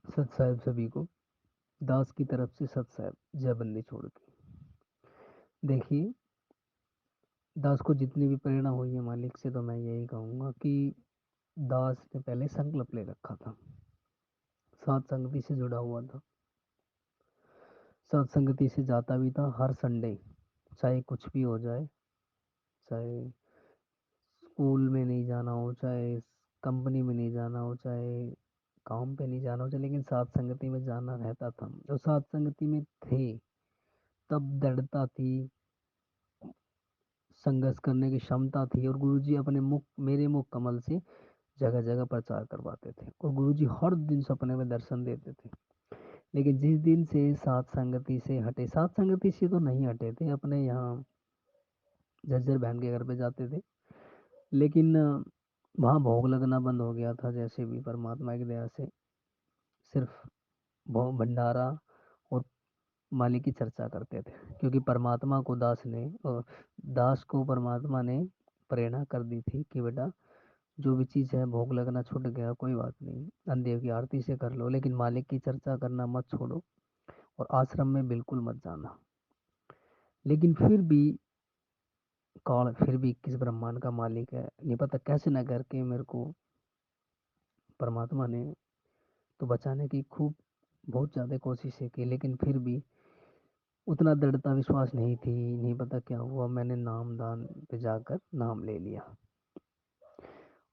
सत साहेब सभी को। दास की तरफ से सत साहेब, जय बंदी छोड़ के। देखिए, दास को जितनी भी प्रेरणा हुई है मालिक से, तो मैं यही कहूँगा कि दास ने पहले संकल्प ले रखा था, सात संगति से जुड़ा हुआ था, सात संगति से जाता भी था हर संडे, चाहे कुछ भी हो जाए, चाहे स्कूल में नहीं जाना हो, चाहे कंपनी में नहीं जाना हो, चाहे काम पे नहीं जाना हो, चाहे, लेकिन सात संगति में जाना रहता था। जो सात संगति में थे, तब दृढ़ता थी, संघर्ष करने की क्षमता थी, और गुरुजी अपने मुख, मेरे मुख कमल से जगह जगह प्रचार करवाते थे, और गुरुजी हर दिन सपने में दर्शन देते थे। लेकिन जिस दिन से सात संगति से हटे, सात संगति से तो नहीं हटे थे, अपने यहाँ जज्जर बहन के घर पे जाते थे, लेकिन वहाँ भोग लगना बंद हो गया था। जैसे भी परमात्मा की दया से सिर्फ भोग भंडारा और मालिक की चर्चा करते थे, क्योंकि परमात्मा को दास ने, दास को परमात्मा ने प्रेरणा कर दी थी कि बेटा, जो भी चीज़ है, भोग लगना छूट गया कोई बात नहीं, अंधेव की आरती से कर लो, लेकिन मालिक की चर्चा करना मत छोड़ो, और आश्रम में बिल्कुल मत जाना। लेकिन फिर भी कौन, फिर भी किस ब्रह्मांड का मालिक है नहीं पता, कैसे न करके मेरे को परमात्मा ने तो बचाने की खूब बहुत ज़्यादा कोशिशें की, लेकिन फिर भी उतना दृढ़ता विश्वास नहीं थी। नहीं पता क्या हुआ, मैंने नामदान पे जाकर नाम ले लिया।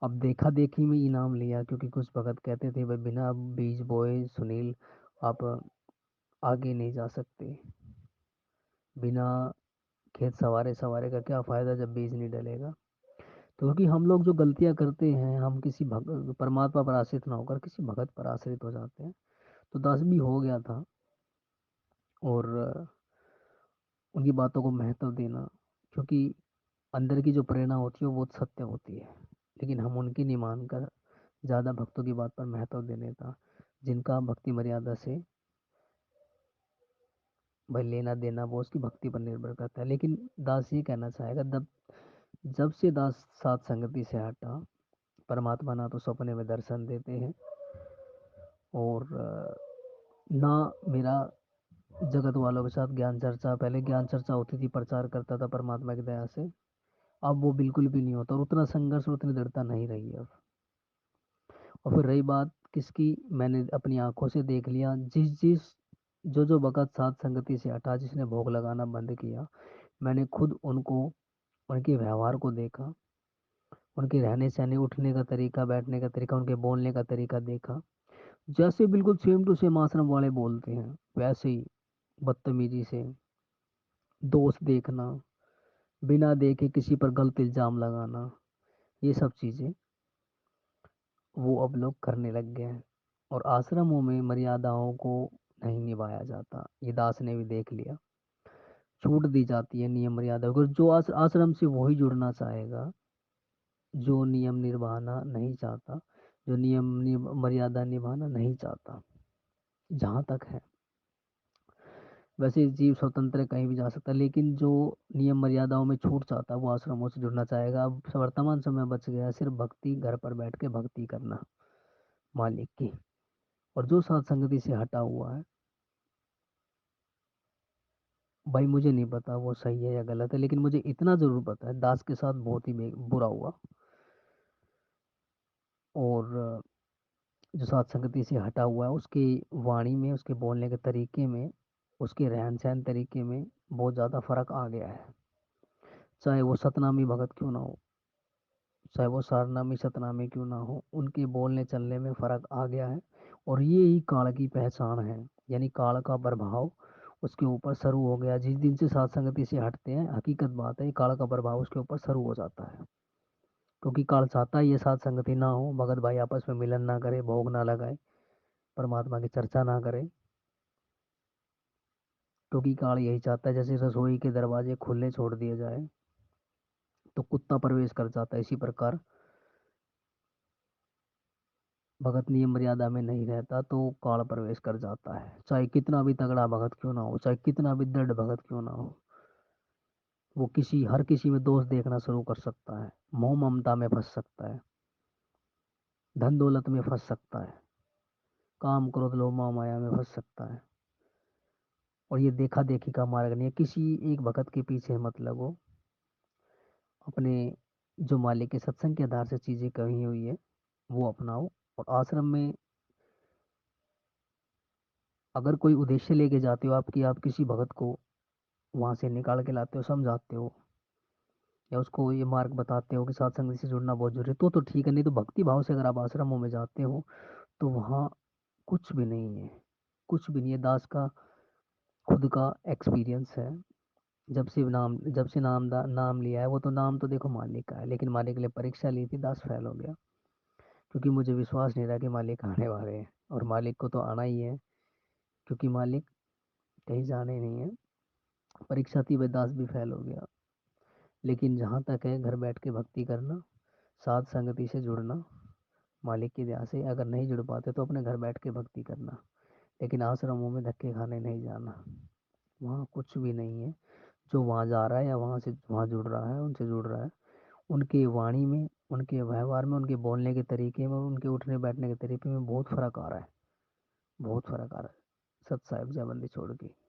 अब देखा देखी में इनाम लिया, क्योंकि कुछ भगत कहते थे भाई, बिना बीज बोए सुनील आप आगे नहीं जा सकते, बिना खेत सवारे सवारे का क्या फ़ायदा जब बीज नहीं डलेगा। तो क्योंकि हम लोग जो गलतियां करते हैं, हम किसी परमात्मा पर आश्रित ना होकर किसी भगत पर आश्रित हो जाते हैं। तो दास भी हो गया था, और उनकी बातों को महत्व देना, क्योंकि अंदर की जो प्रेरणा होती है वो बहुत सत्य होती है, लेकिन हम उनकी नहीं मानकर ज़्यादा भक्तों की बात पर महत्व देने था, जिनका भक्ति मर्यादा से भाई लेना देना वो उसकी भक्ति पर निर्भर करता है। लेकिन दास ये कहना चाहेगा, जब जब से दास सात संगति से हटा, परमात्मा ना तो सपने में दर्शन देते हैं, और ना मेरा जगत वालों के साथ ज्ञान चर्चा, पहले ज्ञान चर्चा होती थी, प्रचार करता था परमात्मा की दया से, अब वो बिल्कुल भी नहीं होता, और उतना संघर्ष और उतनी दृढ़ता नहीं रही अब। और फिर रही बात किसकी, मैंने अपनी आंखों से देख लिया, जिस जिस जो जो भगत साथ संगति से हटा, जिसने भोग लगाना बंद किया, मैंने खुद उनको, उनके व्यवहार को देखा, उनके रहने सहने, उठने का तरीका, बैठने का तरीका, उनके बोलने का तरीका देखा, जैसे बिल्कुल सेम टू सेम आश्रम वाले बोलते हैं वैसे ही, बदतमीजी से, दोस्त देखना, बिना देखे किसी पर गलत इल्जाम लगाना, ये सब चीज़ें वो अब लोग करने लग गए हैं, और आश्रमों में मर्यादाओं को नहीं निभाया जाता, ये दास ने भी देख लिया। छूट दी जाती है नियम मर्यादा, अगर जो आश्रम से वही जुड़ना चाहेगा, जो नियम निभाना नहीं चाहता, जो मर्यादा निभाना नहीं चाहता, जहाँ तक है। वैसे जीव स्वतंत्र है, कहीं भी जा सकता है, लेकिन जो नियम मर्यादाओं में छूट चाहता है वो आश्रमों से जुड़ना चाहेगा। अब वर्तमान समय बच गया है सिर्फ भक्ति, घर पर बैठ के भक्ति करना मालिक की। और जो सात संगति से हटा हुआ है, भाई मुझे नहीं पता वो सही है या गलत है, लेकिन मुझे इतना जरूर पता है दास के साथ बहुत ही बुरा हुआ। और जो सात संगति से हटा हुआ है, उसकी वाणी में, उसके बोलने के तरीके में, उसके रहन सहन तरीके में बहुत ज़्यादा फर्क आ गया है। चाहे वो सतनामी भगत क्यों ना हो, चाहे वो सारनामी सतनामी क्यों ना हो, उनके बोलने चलने में फर्क आ गया है। और ये ही काल की पहचान है, यानी काल का प्रभाव उसके ऊपर शुरू हो गया। जिस दिन से सात संगति से हटते हैं, हकीकत बात है, काल का प्रभाव उसके ऊपर शुरू हो जाता है, क्योंकि काल चाहता है ये सात संगति ना हो, भगत भाई आपस में मिलन ना करे, भोग ना लगाए, परमात्मा की चर्चा ना करे, क्योंकि काल यही चाहता है, जैसे रसोई के दरवाजे खुले छोड़ दिए जाए तो कुत्ता प्रवेश कर जाता है, इसी प्रकार भगत नियम मर्यादा में नहीं रहता तो काल प्रवेश कर जाता है। चाहे कितना भी तगड़ा भगत क्यों ना हो, चाहे कितना भी दृढ़ भगत क्यों ना हो, वो किसी हर किसी में दोष देखना शुरू कर सकता है, मोह ममता में फंस सकता है, धन दौलत में फंस सकता है, काम क्रोध लोभ मोह माया में फंस सकता है। और ये देखा देखी का मार्ग नहीं है, किसी एक भगत के पीछे मत लगो। अपने जो मालिक के सत्संग के आधार से चीजें कही हुई है वो अपनाओ। और आश्रम में अगर कोई उद्देश्य लेके जाते हो आपकी, आप किसी भगत को वहां से निकाल के लाते हो, समझाते हो, या उसको ये मार्ग बताते हो कि सत्संग से जुड़ना बहुत जरूरी है, तो ठीक है। नहीं तो भक्ति भाव से अगर आप आश्रमों में जाते हो तो वहाँ कुछ भी नहीं है, कुछ भी नहीं है। दास का खुद का एक्सपीरियंस है। जब से नाम लिया है, वो तो नाम तो देखो मालिक का है, लेकिन मालिक के लिए परीक्षा ली थी, दास फेल हो गया। क्योंकि मुझे विश्वास नहीं रहा कि मालिक आने वाले हैं, और मालिक को तो आना ही है, क्योंकि मालिक कहीं जाने नहीं है। परीक्षा थी भाई, दास भी फेल हो गया। लेकिन जहाँ तक है घर बैठ के भक्ति करना, साध संगति से जुड़ना, मालिक की दया से अगर नहीं जुड़ पाते तो अपने घर बैठ के भक्ति करना। लेकिन आश्रमों में धक्के खाने नहीं जाना, वहाँ कुछ भी नहीं है। जो वहाँ जा रहा है या वहाँ से वहाँ जुड़ रहा है, उनसे जुड़ रहा है, उनके वाणी में, उनके व्यवहार में, उनके बोलने के तरीके में, उनके उठने बैठने के तरीके में बहुत फर्क आ रहा है, बहुत फर्क आ रहा है। सत साहिब जयबंदी छोड़ के।